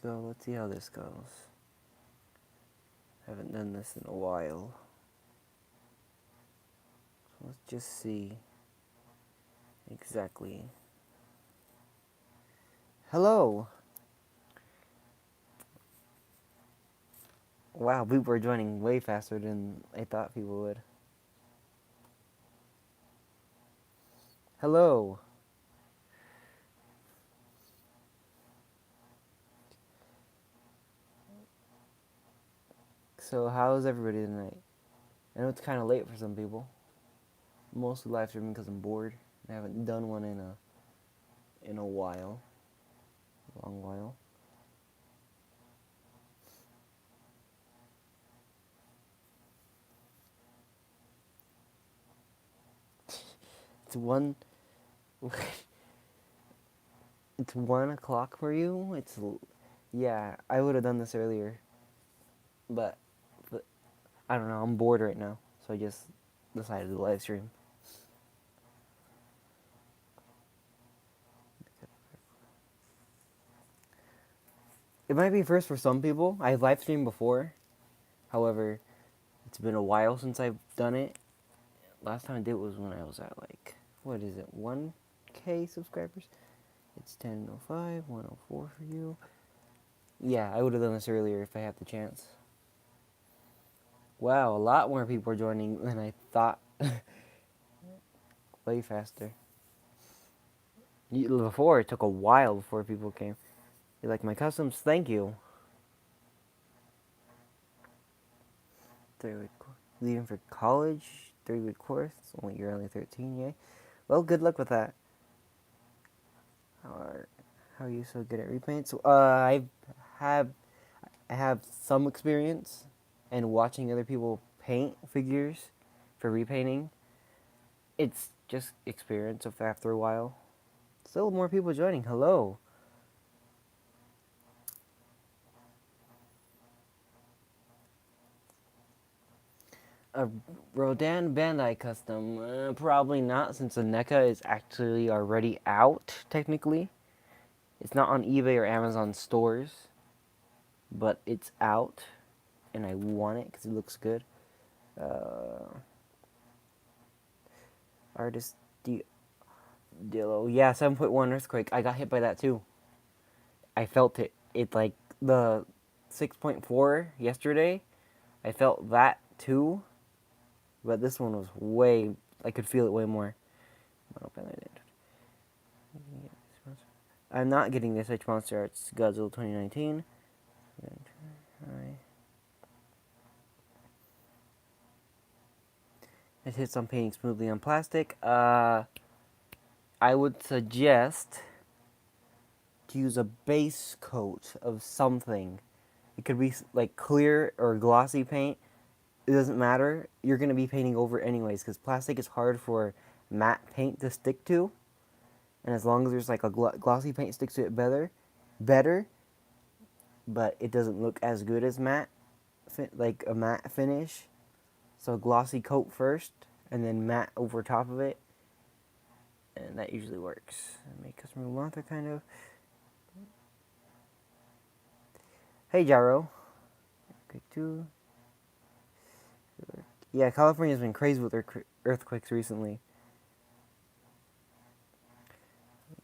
go. Let's see how this goes. Haven't done this in a while. So let's just see exactly. Hello! Wow, people are joining way faster than I thought people would. Hello! So, how's everybody tonight? I know it's kind of late for some people. I'm mostly live streaming because I'm bored. I haven't done one in a while, a long while. It's one. It's 1 o'clock for you. Yeah. I would have done this earlier, but I don't know. I'm bored right now, so I just decided to live stream. It might be first for some people. I've live streamed before. However, it's been a while since I've done it. Last time I did was when I was at like, what is it, 1K subscribers? It's 10:05, 1:04 for you. Yeah, I would have done this earlier if I had the chance. Wow, a lot more people are joining than I thought. Way faster. Before, it took a while before people came. You're like, my customs, thank you. 3-week leaving for college, 3-week course. You're only 13, yay. Well, good luck with that. How are you so good at repaint? So, have I have some experience in watching other people paint figures for repainting. It's just experience after a while. Still more people joining. Hello. A Rodan Bandai custom? Probably not, since the NECA is actually already out, technically. It's not on eBay or Amazon stores, but it's out, and I want it because it looks good. Artist Dillo. Yeah, 7.1 earthquake. I got hit by that too. I felt it. It like the 6.4 yesterday. I felt that too, but this one was way. I could feel it way more. I'm not getting this H Monster Arts Godzilla 2019. It hits on painting smoothly on plastic. I would suggest to use a base coat of something. It could be like clear or glossy paint. It doesn't matter. You're going to be painting over it anyways because plastic is hard for matte paint to stick to. And as long as there's like a glossy paint sticks to it better, but it doesn't look as good as matte, like a matte finish. So glossy coat first, and then matte over top of it, and that usually works. Make customer Mothra kind of. Hey Jaro. Okay, two. Yeah, California's been crazy with earthquakes recently.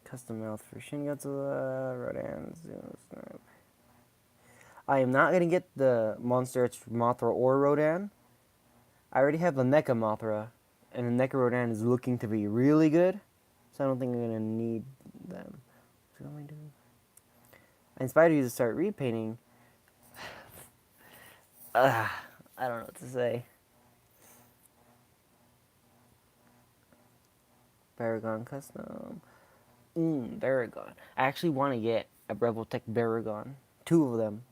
Custom mouth for Shin Godzilla, Rodan, Snipe. I am not going to get the Monster Arts Mothra or Rodan. I already have the NECA Mothra, and the NECA Rodan is looking to be really good, so I don't think I'm going to need them. So what am I doing? I inspired you to start repainting. I don't know what to say. Baragon Custom. Baragon. I actually want to get a Rebel Tech Baragon. 2 of them.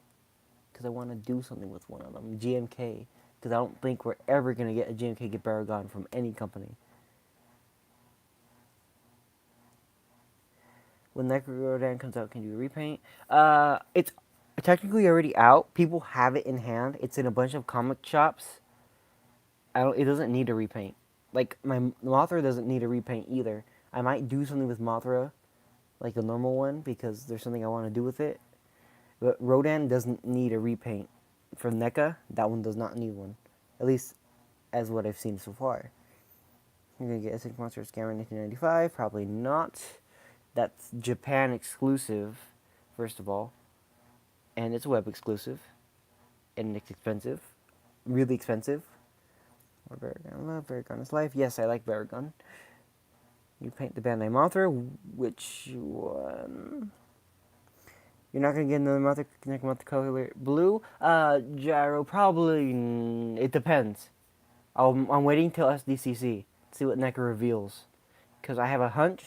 Because I want to do something with one of them. GMK. Because I don't think we're ever going to get a GMK Baragon from any company. When Necrodan comes out, can you repaint? It's technically already out. People have it in hand. It's in a bunch of comic shops. It doesn't need a repaint. Like, my Mothra doesn't need a repaint either. I might do something with Mothra, like the normal one, because there's something I want to do with it. But Rodan doesn't need a repaint. For NECA, that one does not need one. At least as what I've seen so far. You're going to get a 6 Monster Scammer 1995. Probably not. That's Japan exclusive, first of all. And it's web exclusive. And it's expensive. Really expensive. Or Baragon. I love Baragon is life. Yes, I like Baragon. You paint the Bandai Mothra. Which one? You're not going to get another Mothra color blue? Gyro, probably. It depends. I'm waiting till SDCC to see what NECA reveals. Because I have a hunch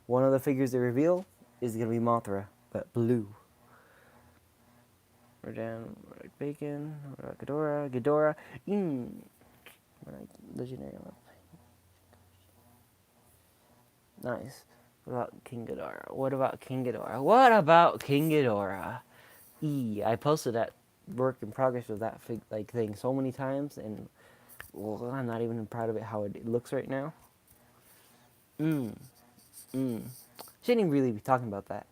one of the figures they reveal is going to be Mothra, but blue. Rodan, Bacon, Ghidorah, Ghidorah. Legendary. Nice. What about King Ghidorah? What about King Ghidorah? What about King Ghidorah? I posted that work in progress of that thing so many times, and well, I'm not even proud of it how it looks right now. Shouldn't even really be talking about that.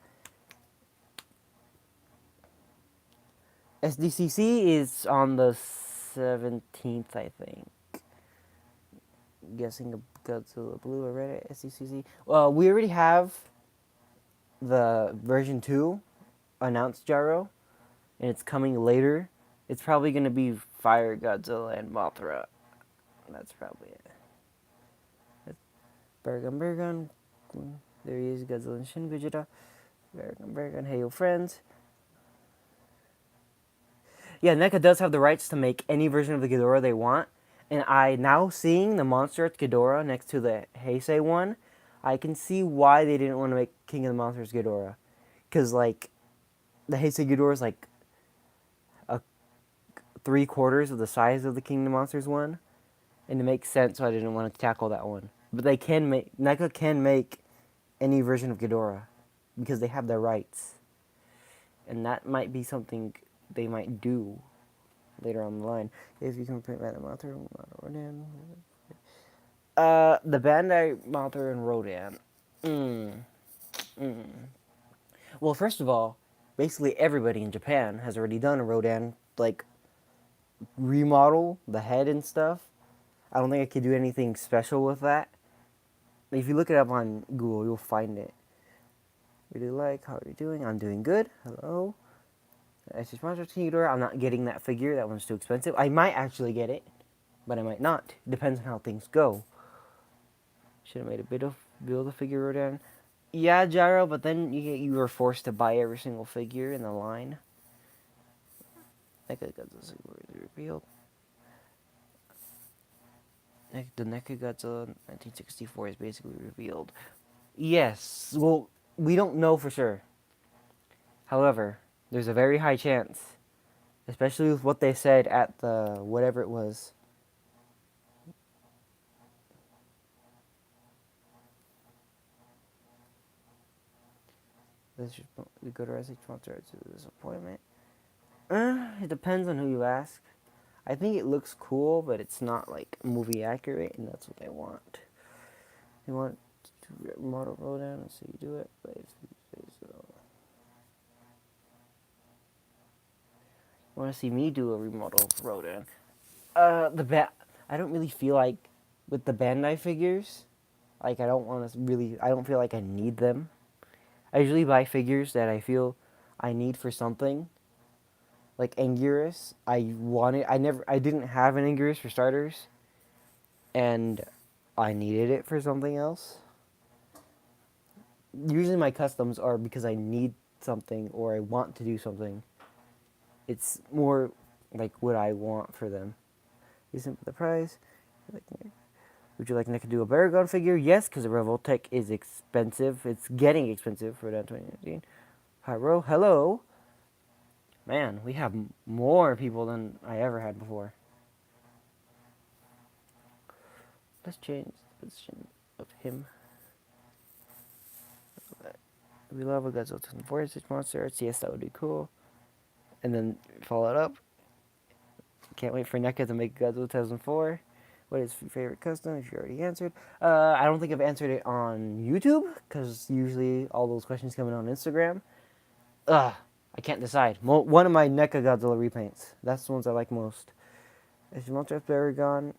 SDCC is on the 17th, I think. Guessing Godzilla Blue. I read it. SDCC. Well, we already have the version 2 announced Gyro, and it's coming later. It's probably going to be Fire Godzilla and Mothra. That's probably it. Baragon. There he is, Godzilla and Shin Vegeta. Baragon, hey yo friends. Yeah, NECA does have the rights to make any version of the Ghidorah they want. And I now seeing the Monster Earth Ghidorah next to the Heisei one, I can see why they didn't want to make King of the Monsters Ghidorah. Because, like, the Heisei Ghidorah is like a 3/4 of the size of the King of the Monsters one. And it makes sense, so I didn't want to tackle that one. But they can make, NECA can make any version of Ghidorah. Because they have their rights. And that might be something they might do later on the line. If you can print Bandai Mothra, Rodan. The Bandai Mothra and Rodan. Well, first of all, basically everybody in Japan has already done a Rodan, like, remodel, the head and stuff. I don't think I could do anything special with that. If you look it up on Google, you'll find it. Really like, how are you doing? I'm doing good. Hello. SH Monster Ghidorah. I'm not getting that figure. That one's too expensive. I might actually get it, but I might not. Depends on how things go. Should have made a bit of build a figure Rodan. Yeah, Gyro, but then you were forced to buy every single figure in the line. NECA Godzilla revealed. The NECA Godzilla 1964 is basically revealed. Yes, well, we don't know for sure. However, there's a very high chance, especially with what they said at the whatever it was. We go to SH Monster to disappointment. It depends on who you ask. I think it looks cool, but it's not like movie accurate, and that's what they want. They want to model Rodan, so you do it. But if you say so, you want to see me do a remodel of Rodan? I don't really feel like with the Bandai figures, like I don't feel like I need them. I usually buy figures that I feel I need for something. Like Anguirus, I didn't have an Anguirus for starters, and I needed it for something else. Usually my customs are because I need something or I want to do something. It's more like what I want for them. Isn't the price? Would you like NECA to do a Baragon figure? Yes, because the Revoltech is expensive. It's getting expensive for that 2019. Pyro, hello. Man, we have more people than I ever had before. Let's change the position of him. We love a Godzilla 2004 SH Monster. Yes, that would be cool. And then follow it up. Can't wait for NECA to make Godzilla 2004. What is your favorite custom? If you already answered. I don't think I've answered it on YouTube, because usually all those questions come in on Instagram. I I can't decide. One of my NECA Godzilla repaints. That's the ones I like most. Is Moltres Baragon?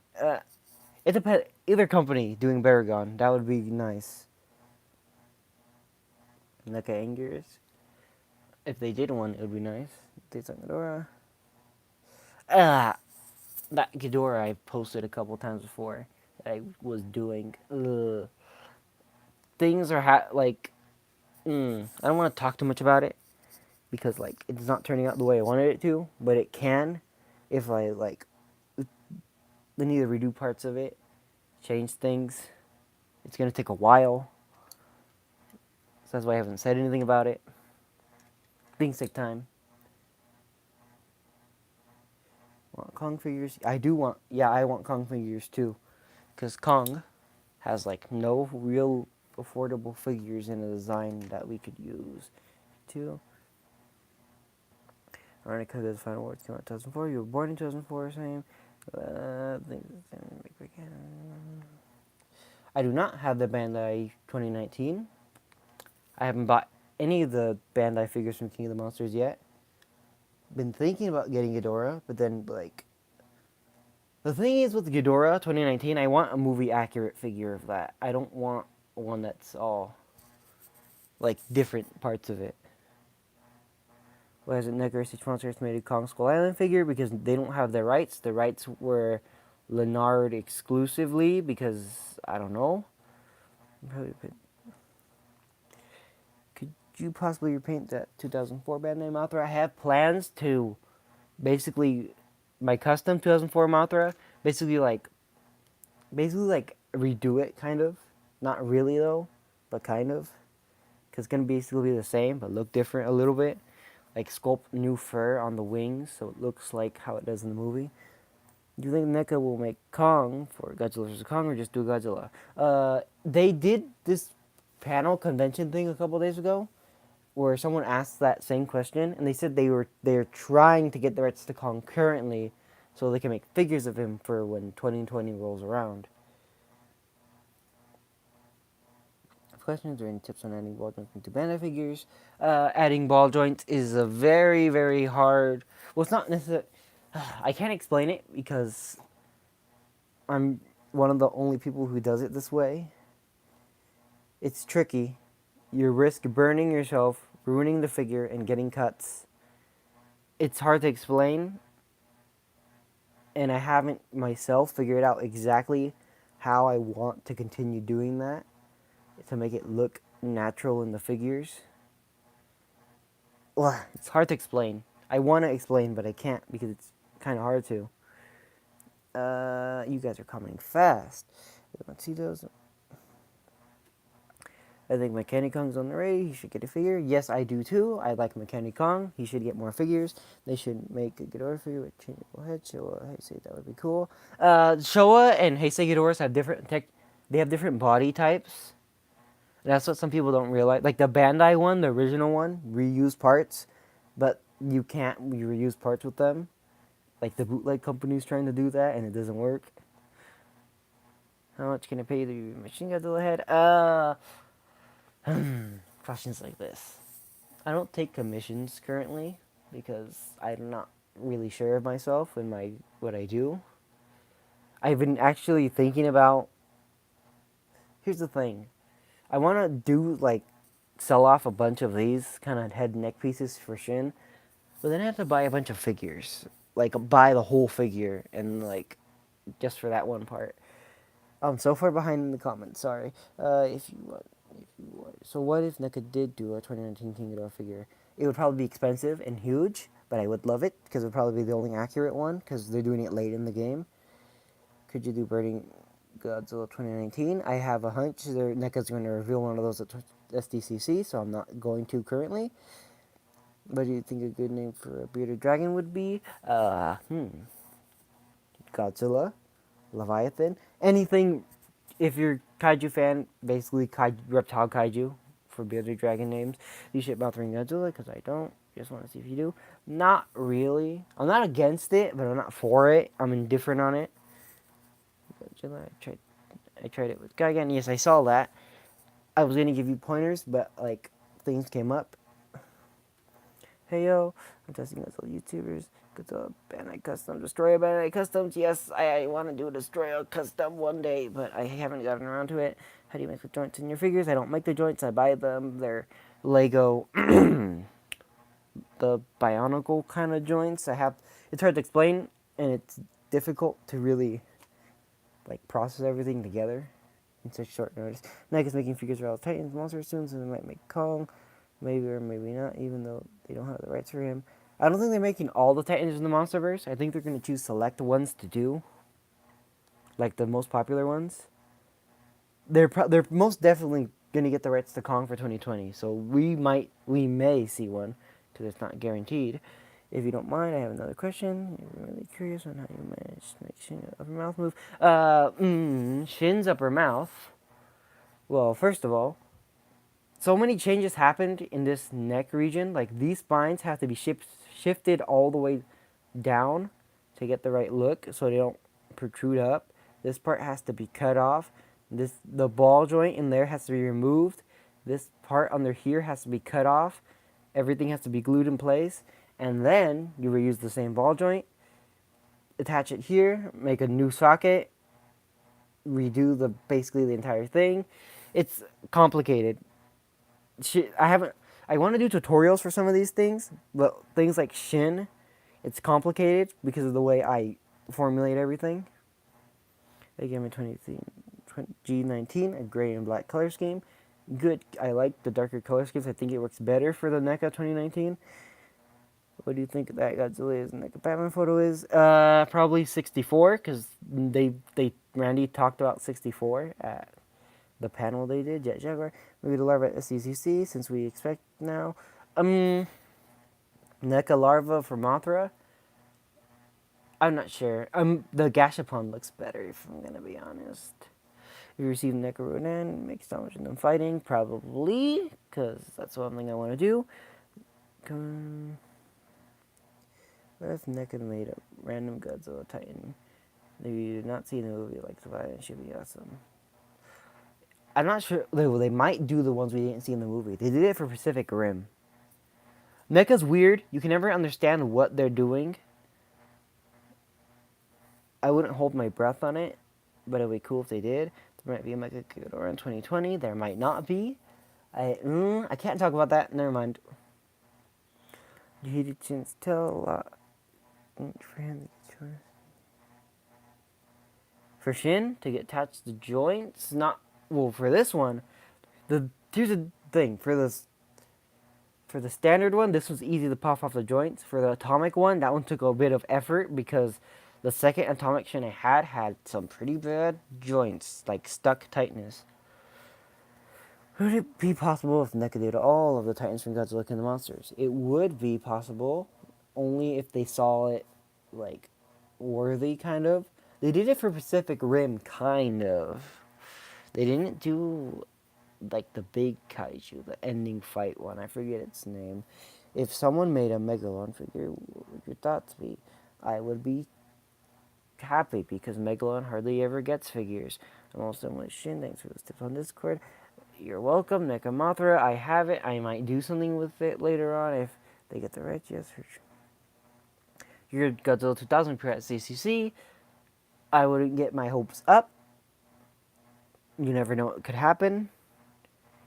It depends. Either company doing Baragon, that would be nice. NECA Angus. If they did one, it would be nice. Did some Ghidorah. Ah, that Ghidorah I posted a couple times before that I was doing. Ugh. Things are like. I don't want to talk too much about it because like it's not turning out the way I wanted it to, but it can if I like. They need to redo parts of it, change things. It's gonna take a while, so that's why I haven't said anything about it. Things take time. Want Kong figures? I do want. Yeah, I want Kong figures too, because Kong has like no real affordable figures in a design that we could use. Too. Veronica does Final Words came out in 2004. You were born in 2004, same. I do not have the Bandai 2019. I haven't bought any of the Bandai figures from King of the Monsters yet. Been thinking about getting Ghidorah, but then like the thing is with Ghidorah 2019, I want a movie accurate figure of that. I don't want one that's all like different parts of it. Why hasn't NECA Stitch Monsters made a Kong Skull Island figure? Because they don't have the rights. The rights were Leonard exclusively because I don't know. Could you possibly repaint that 2004 Bandai Mothra? I have plans to basically my custom 2004 Mothra, basically like redo it kind of. Not really though, but kind of. Cuz it's going to basically be the same but look different a little bit. Like sculpt new fur on the wings so it looks like how it does in the movie. Do you think NECA will make Kong for Godzilla vs. Kong or just do Godzilla? They did this panel convention thing a couple days ago where someone asked that same question and they said they're trying to get the rights to Kong currently so they can make figures of him for when 2020 rolls around. Questions or any tips on adding ball joints into Bandai figures? Adding ball joints is a very, very hard. Well, it's not necessarily. I can't explain it because I'm one of the only people who does it this way. It's tricky. You risk burning yourself, ruining the figure, and getting cuts. It's hard to explain, and I haven't myself figured out exactly how I want to continue doing that to make it look natural in the figures. Ugh, it's hard to explain. I want to explain, but I can't because it's kind of hard to. You guys are coming fast. Let's see those. I think Mechanic Kong's on the way. He should get a figure. Yes, I do too. I like Mechanic Kong. He should get more figures. They should make a Ghidorah figure with changeable head. Showa, Heisei, that would be cool. Showa and Heisei Ghidorahs have different They have different body types. That's what some people don't realize. Like the Bandai one, the original one, reuse parts, but you can't reuse parts with them. Like the bootleg company's trying to do that, and it doesn't work. How much can I pay the Machine Godzilla head? Questions like this. I don't take commissions currently because I'm not really sure of myself and what I do. I've been actually thinking about. Here's the thing. I want to do like sell off a bunch of these kind of head and neck pieces for Shin, but then I have to buy a bunch of figures. Like buy the whole figure and like just for that one part. I'm so far behind in the comments. Sorry. If you want. So what if NECA did do a 2019 King Ghidorah figure? It would probably be expensive and huge, but I would love it because it would probably be the only accurate one because they're doing it late in the game. Could you do Burning Godzilla 2019? I have a hunch NECA's going to reveal one of those at SDCC, so I'm not going to currently. What do you think a good name for a bearded dragon would be? Godzilla, Leviathan, anything. If you're a kaiju fan, basically reptile kaiju for bearded dragon names. You should about Ring Godzilla because I don't. Just want to see if you do. Not really. I'm not against it, but I'm not for it. I'm indifferent on it. Godzilla. I tried it with Gigan. Yes, I saw that. I was gonna give you pointers, but like things came up. Hey yo, I'm testing Godzilla YouTubers. Godzilla Bandai Custom, Destroyer Bandai Customs. Yes, I want to do a Destroyer Custom one day, but I haven't gotten around to it. How do you make the joints in your figures? I don't make the joints, I buy them. They're Lego, the Bionicle kind of joints. It's hard to explain, and it's difficult to really like process everything together in such short notice. Nike is making figures for all Titans monsters soon, so they might make Kong, maybe or maybe not, even though they don't have the rights for him. I don't think they're making all the Titans in the MonsterVerse. I think they're going to choose select ones to do, like the most popular ones. They're most definitely going to get the rights to Kong for 2020, so we may see one, because it's not guaranteed. If you don't mind, I have another question. I'm really curious on how you managed to make Shin's upper mouth move. Shin's upper mouth. Well, first of all, so many changes happened in this neck region. Like these spines have to be shifted all the way down to get the right look, so they don't protrude up. This part has to be cut off. The ball joint in there has to be removed. This part under here has to be cut off. Everything has to be glued in place, and then you reuse the same ball joint, attach it here, make a new socket, redo basically the entire thing. It's complicated. I want to do tutorials for some of these things, but things like Shin, it's complicated because of the way I formulate everything. They gave me G19, a gray and black color scheme. Good. I like the darker color schemes. I think it works better for the NECA 2019. What do you think that Godzilla's NECA Batman photo is? Probably 64, because Randy talked about 64 at the panel they did, Jet Jaguar. Maybe the larva at SCCC, since we expect now. NECA larva for Mothra. I'm not sure. The Gashapon looks better, if I'm gonna be honest. If you receive NECA Rodan, makes damage in them fighting, probably, because that's one thing I want to do. What if NECA made a random Godzilla Titan that you did not see in the movie, like the Violent, should be awesome. I'm not sure. They might do the ones we didn't see in the movie. They did it for Pacific Rim. NECA's weird. You can never understand what they're doing. I wouldn't hold my breath on it, but it would be cool if they did. There might be a Mecha Ghidorah in 2020. There might not be. I can't talk about that. Never mind. You chance tell a lot for him to get for Shin to get attached to joints. Not well for this one. Here's the thing for the standard one, this was easy to pop off the joints. For the atomic one, that one took a bit of effort because the second atomic Shin I had some pretty bad joints, like stuck tightness. Would it be possible if NECA did all of the Titans from Godzilla King of the Monsters? It would be possible, only if they saw it, like, worthy, kind of. They did it for Pacific Rim, kind of. They didn't do, like, the big kaiju, the ending fight one. I forget its name. If someone made a Megalon figure, what would your thoughts be? I would be happy because Megalon hardly ever gets figures. I'm also with Shin. Thanks for those tips on Discord. You're welcome, NECA Mothra. I have it. I might do something with it later on if they get the rights. Yes, for sure. Your Godzilla 2000 pre at CCC. I wouldn't get my hopes up. You never know what could happen.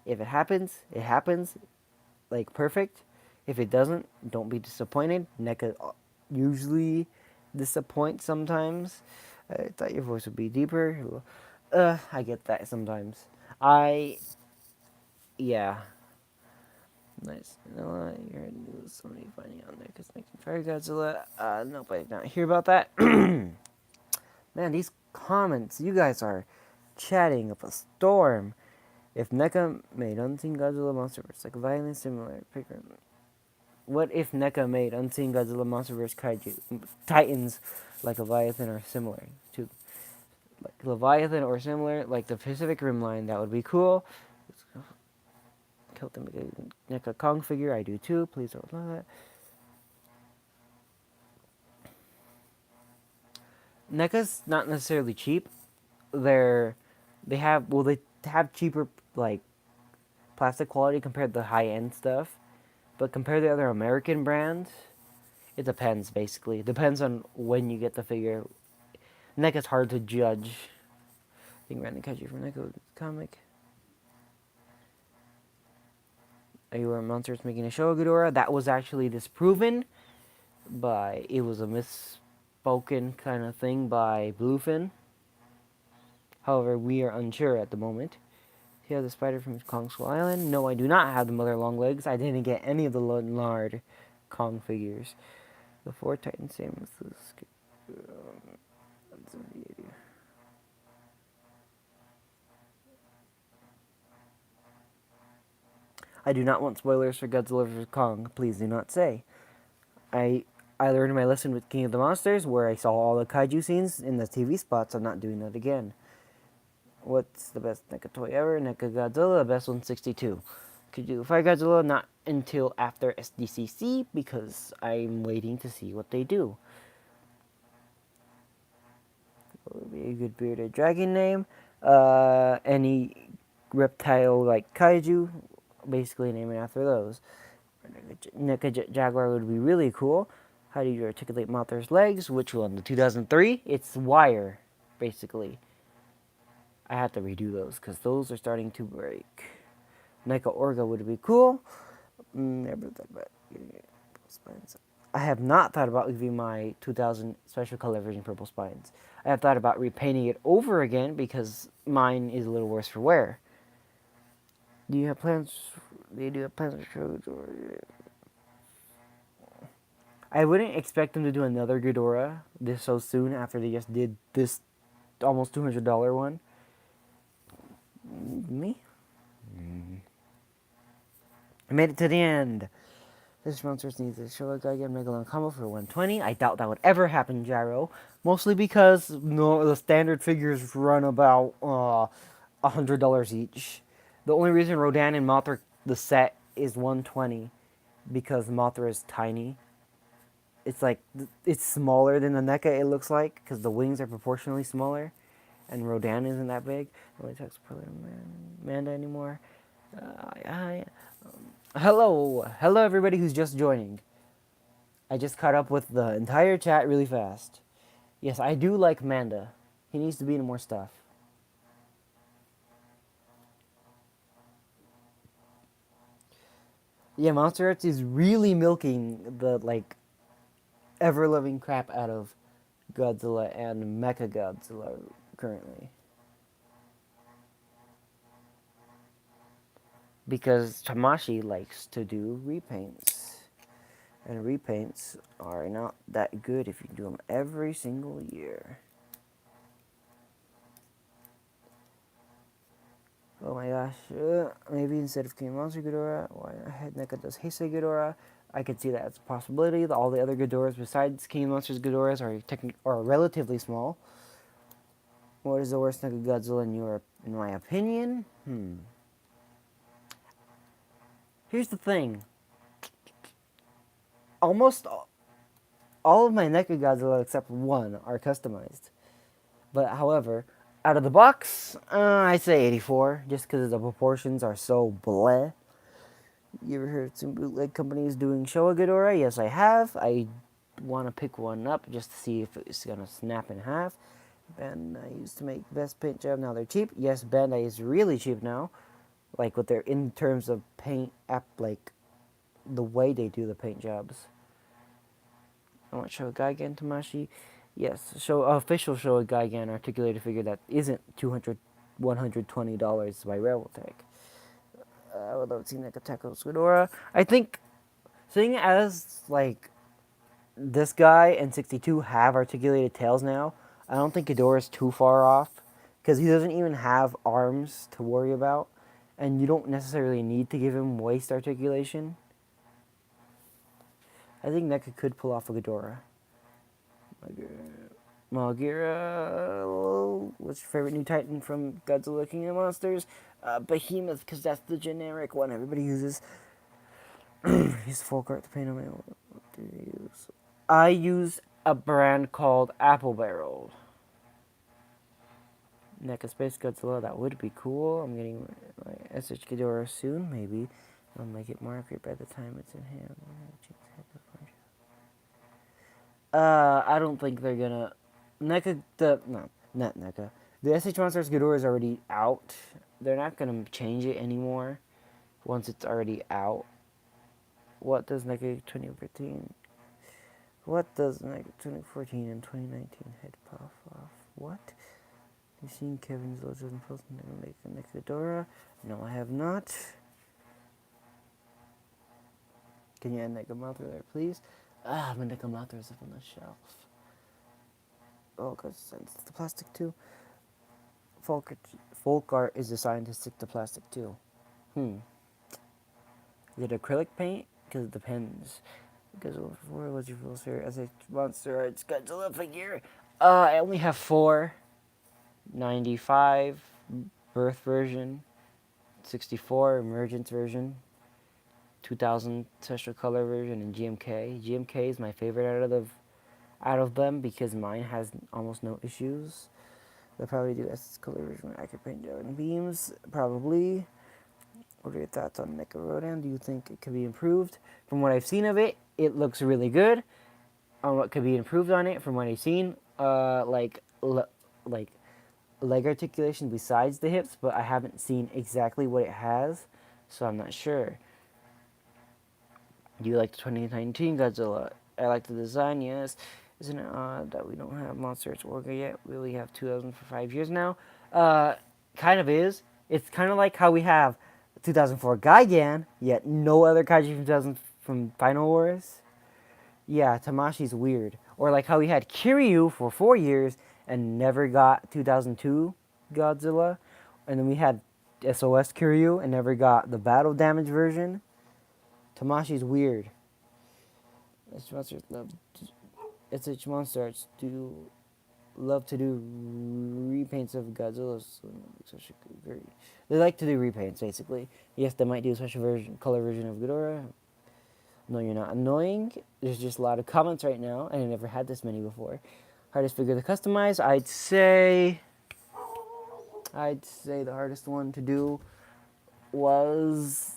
If it happens, it happens. Like, perfect. If it doesn't, don't be disappointed. NECA usually disappoints sometimes. I thought your voice would be deeper. I get that sometimes. Yeah. Nice. You know what? You heard somebody finding on there because making Fire Godzilla. Nope, I did not hear about that. Man, these comments, you guys are chatting up a storm. If NECA made Unseen Godzilla Monsterverse like violently similar, what if NECA made Unseen Godzilla Monsterverse Kaiju Titans like Leviathan or similar to like Leviathan or similar like the Pacific Rim line? That would be cool. Kill them NECA Kong figure. I do too. Please don't love that. NECA's not necessarily cheap. They have cheaper like plastic quality compared to the high end stuff. But compared to other American brands, it depends, basically. It depends on when you get the figure. NECA's hard to judge. I think Random Kaiju from NECA comic. Are you aware Monsters making a Showa Ghidorah? That was actually disproven by, it was a misspoken kind of thing by Bluefin. However, we are unsure at the moment. Do you have the spider from Kong Skull Island? No, I do not have the Mother Long Legs. I didn't get any of the Lard Kong figures. The four Titans, same as the... I do not want spoilers for Godzilla vs. Kong. Please do not say. I learned my lesson with King of the Monsters, where I saw all the kaiju scenes in the TV spots. I'm not doing that again. What's the best NECA toy ever? NECA Godzilla, the best one's 62. Could you do Fire Godzilla? Not until after SDCC, because I'm waiting to see what they do. What would be a good bearded dragon name? Any reptile like kaiju, basically name it after those. NECA Jaguar would be really cool. How do you articulate Mothra's legs? Which one? The 2003? It's wire, basically. I have to redo those because those are starting to break. NECA Orga would be cool. Never thought about getting spines. I have not thought about leaving my 2000 special color version purple spines. I have thought about repainting it over again because mine is a little worse for wear. Do you have plans? They do have plans for shows or... I wouldn't expect them to do another Ghidorah this so soon after they just did this almost $200 one. Me? I made it to the end. This Monsters needs a Showa Gigan Megalon combo for 120. I doubt that would ever happen, Gyro. Mostly because the standard figures run about $100 each. The only reason Rodan and Mothra, the set, is 120 because Mothra is tiny. It's like, it's smaller than the NECA, it looks like, because the wings are proportionally smaller, and Rodan isn't that big. Nobody talks about Amanda anymore. Hello everybody who's just joining. I just caught up with the entire chat really fast. Yes, I do like Manda. He needs to be in more stuff. Yeah, Monster Arts is really milking the, like, ever-loving crap out of Godzilla and Mecha Godzilla currently. Because Tamashii likes to do repaints. And repaints are not that good if you do them every single year. Oh my gosh. Maybe instead of King Monster Ghidorah, why not head NECA does Heisei Ghidorah? I could see that as a possibility. All the other Ghidorahs besides King Monsters Ghidorahs are relatively small. What is the worst NECA Godzilla in my opinion? Here's the thing. Almost all of my NECA Godzilla except one are customized. But however, out of the box, I say 84, just because the proportions are so bleh. You ever heard some bootleg companies doing Showa Ghidorah? Yes, I have. I want to pick one up just to see if it's going to snap in half. Bandai used to make best paint job, now they're cheap. Yes, Bandai is really cheap now. Like, with their, in terms of paint app, like, the way they do the paint jobs. I want Showa Gigan Tamashii. Yes, official Showa Gigan articulated figure that isn't $120 by Railtech. I would love to see Nekateko Ghidorah. I think, seeing as, like, this guy and 62 have articulated tails now, I don't think Ghidorah is too far off. Because he doesn't even have arms to worry about. And you don't necessarily need to give him waist articulation. I think NECA could pull off a Ghidorah. Malgira, what's your favorite new Titan from Godzilla King of Monsters? Behemoth, because that's the generic one everybody uses. Use full cart to paint on my own. What do you use? I use a brand called Apple Barrel. NECA Space Godzilla, that would be cool. I'm getting my SH Ghidorah soon, maybe. I'll make it more accurate by the time it's in hand. I don't think they're gonna. Not NECA. The SH Monsters Ghidorah is already out. They're not gonna change it anymore once it's already out. What does NECA 2015? What does NECA 2014 and 2019 head puff off? What? You've seen Kevin's Legends and Post make a NECA Ghidorah? No, I have not. Can you add NECA Mothra there, please? My NECA Mothra is up on the shelf. Oh, God, it's the plastic too. Folk art is designed to stick to plastic too. Hmm. Is it acrylic paint? Because it depends. Godzilla 4, what's your full series? As a Monster Arts Godzilla figure. I only have 4. 95 birth version, 64 emergence version, 2000 special color version, and GMK. GMK is my favorite out of them because mine has almost no issues. They'll probably do S color version, accurate paint job and beams, probably. What are your thoughts on NECA Rodan? Do you think it could be improved? From what I've seen of it, it looks really good. On what could be improved on it, from what I've seen, like leg articulation besides the hips, but I haven't seen exactly what it has, so I'm not sure. Do you like the 2019 Godzilla? I like the design, yes. Isn't it odd that we don't have Monster Arts Orga yet? We only have 2000 for 5 years now. Kind of is. It's kind of like how we have 2004 Gigan, yet no other kaiju from 2000 from Final Wars. Yeah, Tamashi's weird. Or like how we had Kiryu for 4 years and never got 2002 Godzilla. And then we had SOS Kiryu and never got the battle damage version. Tamashi's weird. SH Monsters love SH Monsters do love to do repaints of Godzilla. They like to do repaints basically. Yes, they might do a special version, color version of Ghidorah. No, you're not annoying. There's just a lot of comments right now, and I never had this many before. Hardest figure to customize, I'd say the hardest one to do was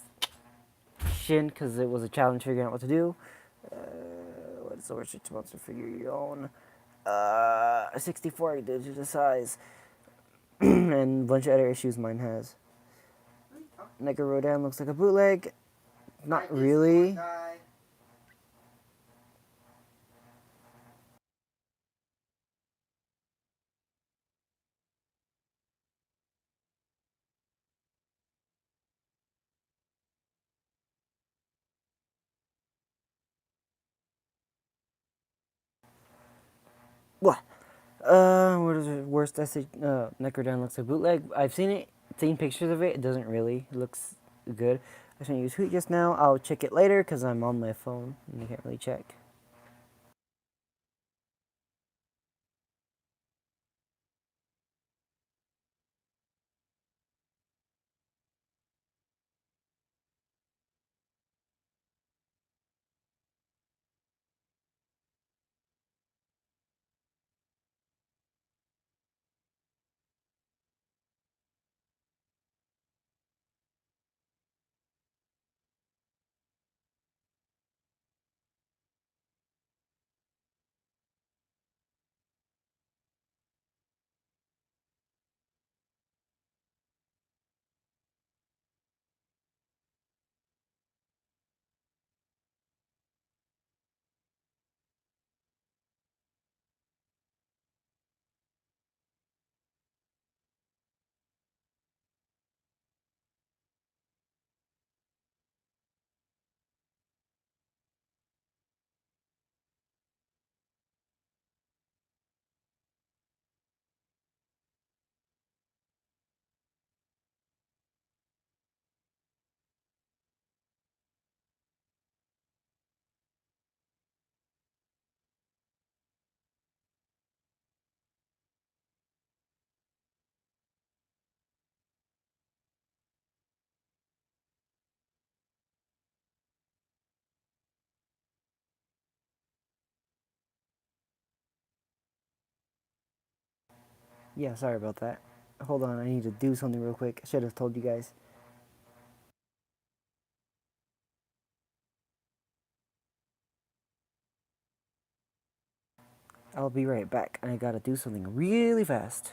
Shin, because it was a challenge figuring out what to do. What's the worst monster figure you own? 64 due to the size, and a bunch of other issues mine has. NECA Rodan looks like a bootleg. Not really. What? What is it? Worst essay? Necrodon looks like bootleg. I've seen pictures of it. It doesn't really. It looks good. I was trying to use Hoot just now. I'll check it later because I'm on my phone and I can't really check. Yeah, sorry about that. Hold on, I need to do something real quick. I should have told you guys. I'll be right back. I gotta do something really fast.